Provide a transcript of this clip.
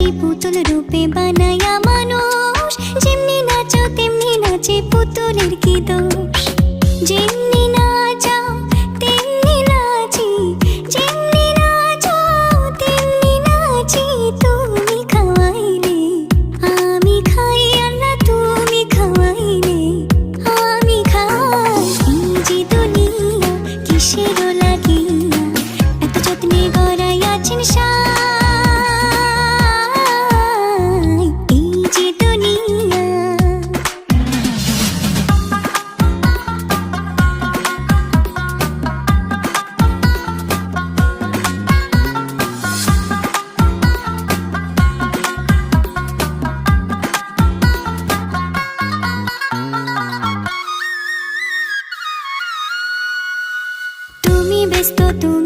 কি পুতুল রূপে বানায়া মানুষ, যেমনি নাচো তেমনি নাচে পুতুলের কি দোষ। যেমনি নাচাও তেমনি নাচি, যেমনি নাচো তেমনি নাচি। তুমি খাওয়াইলে আমি খাই, আল্লাহ তুমি খাওয়াইলে আমি খাই। এই যে দুনিয়া কিসের লাগিয়া এত যত্নে গড়াইয়াছেন সাই। এই যে দুনিয়া তুমি ব্যস্ত, তুমি